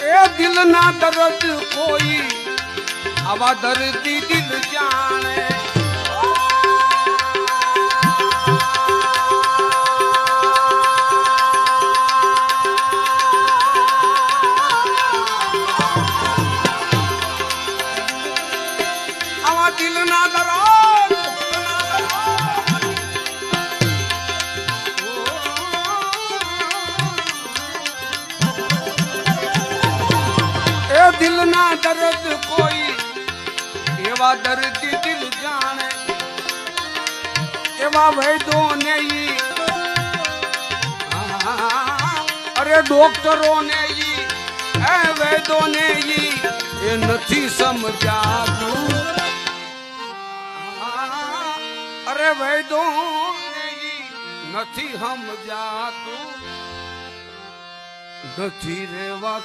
એ દિલના દર્દ કોઈ આવા દર્દી દિલ જાણે આવા દિલના દર્દ દિલના દર્દ કોઈ એવા દર્દી દિલ જાણે એવા વૈદો ને અરે ડોક્ટરો ને એ વૈદો ને એ નથી સમજાતું અરે વૈદો ને નથી સમજાતું નથી રેવા